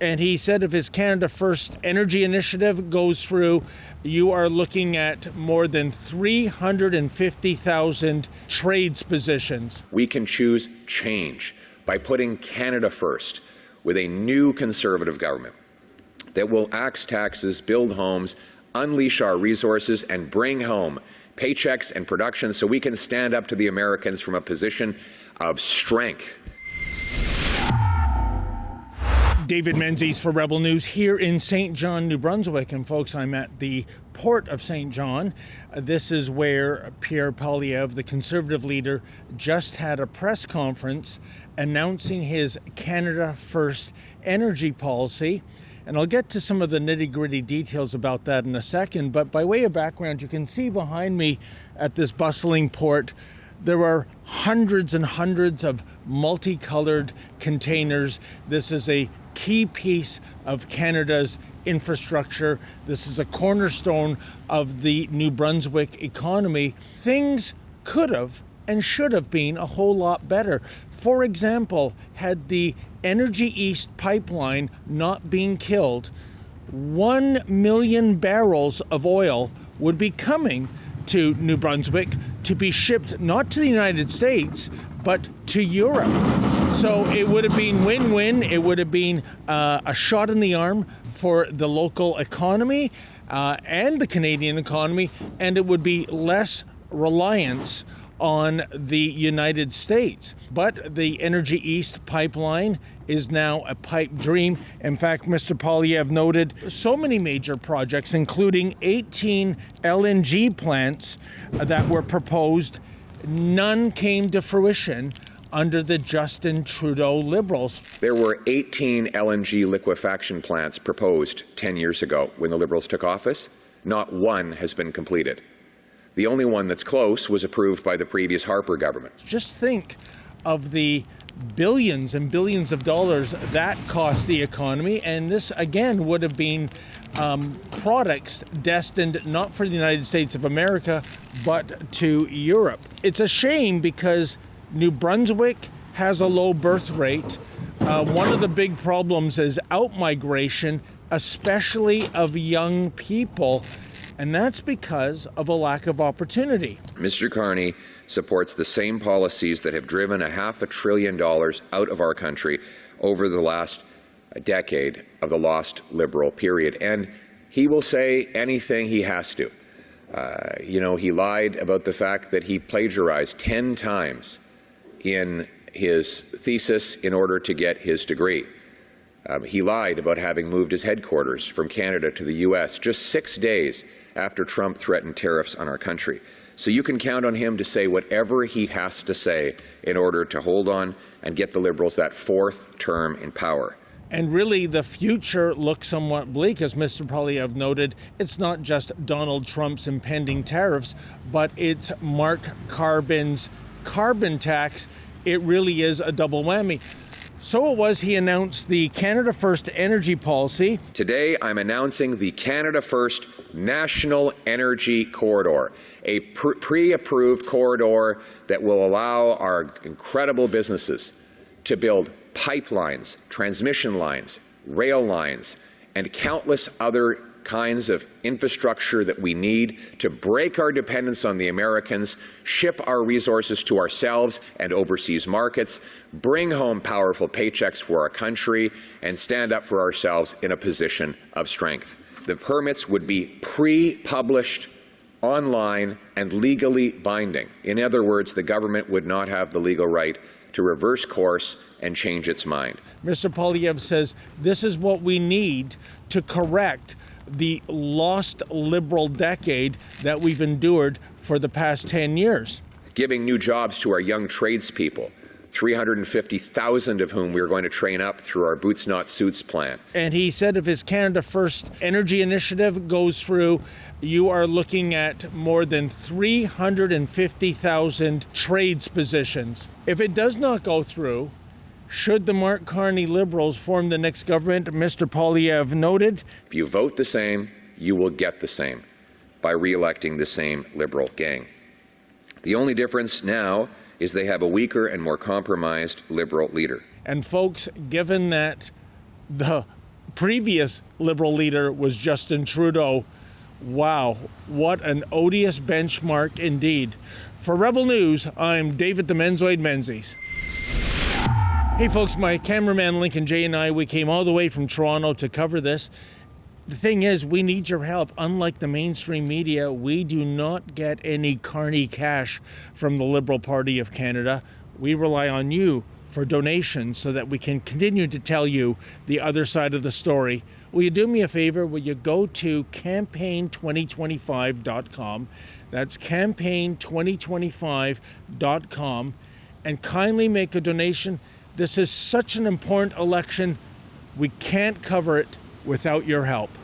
And he said if his Canada First energy initiative goes through, you are looking at more than 350,000 trades positions. We can choose change by putting Canada first with a new Conservative government that will axe taxes, build homes, unleash our resources, and bring home paychecks and production so we can stand up to the Americans from a position of strength. David Menzies for Rebel News here in St. John, New Brunswick. And folks, I'm at the port of St. John. This is where Pierre Poilievre, the Conservative leader, just had a press conference announcing his Canada First energy policy. And I'll get to some of the nitty-gritty details about that in a second. But by way of background, you can see behind me at this bustling port, there are hundreds and hundreds of multicolored containers. This is a key piece of Canada's infrastructure. This is a cornerstone of the New Brunswick economy. Things could have and should have been a whole lot better. For example, had the Energy East pipeline not been killed, 1 million barrels of oil would be coming to New Brunswick to be shipped not to the United States, but to Europe. So it would have been win-win. It would have been a shot in the arm for the local economy and the Canadian economy, and it would be less reliance on the United States. But the Energy East pipeline is now a pipe dream. In fact, Mr. Poilievre noted so many major projects, including 18 LNG plants that were proposed. None came to fruition under the Justin Trudeau Liberals. There were 18 LNG liquefaction plants proposed 10 years ago when the Liberals took office. Not one has been completed. The only one that's close was approved by the previous Harper government. Just think of the billions and billions of dollars that cost the economy, and this again would have been products destined not for the United States of America, but to Europe. It's a shame because New Brunswick has a low birth rate. One of the big problems is outmigration, especially of young people. And that's because of a lack of opportunity. Mr. Carney supports the same policies that have driven $500 billion out of our country over the last decade of the lost Liberal period. And he will say anything he has to. He lied about the fact that he plagiarized 10 times in his thesis in order to get his degree. He lied about having moved his headquarters from Canada to the U.S. just 6 days after Trump threatened tariffs on our country. So you can count on him to say whatever he has to say in order to hold on and get the Liberals that fourth term in power. And really, the future looks somewhat bleak. As Mr. Poilievre noted, it's not just Donald Trump's impending tariffs, but it's Mark Carbon's carbon tax. It really is a double whammy. So it was he announced the Canada First energy policy. Today, I'm announcing the Canada First National Energy Corridor, a pre-approved corridor that will allow our incredible businesses to build pipelines, transmission lines, rail lines, and countless other kinds of infrastructure that we need to break our dependence on the Americans, ship our resources to ourselves and overseas markets, bring home powerful paychecks for our country, and stand up for ourselves in a position of strength. The permits would be pre-published, online, and legally binding. In other words, the government would not have the legal right to reverse course and change its mind. Mr. Poilievre says this is what we need to correct the lost Liberal decade that we've endured for the past 10 years. Giving new jobs to our young tradespeople, 350,000 of whom we're going to train up through our Boots Not Suits plan. And he said if his Canada First energy initiative goes through, you are looking at more than 350,000 trades positions. If it does not go through, should the Mark Carney Liberals form the next government, Mr. Poilievre noted, if you vote the same, you will get the same by re-electing the same Liberal gang. The only difference now is they have a weaker and more compromised Liberal leader. And folks, given that the previous Liberal leader was Justin Trudeau. Wow, what an odious benchmark indeed. For Rebel News, I'm David the Menzoid Menzies. Hey folks, my cameraman Lincoln J and I, we came all the way from Toronto to cover this. The thing is, we need your help. Unlike the mainstream media, we do not get any carny cash from the Liberal Party of Canada. We rely on you for donations so that we can continue to tell you the other side of the story. Will you do me a favor? Will you go to campaign2025.com? That's campaign2025.com and kindly make a donation. This is such an important election. We can't cover it without your help.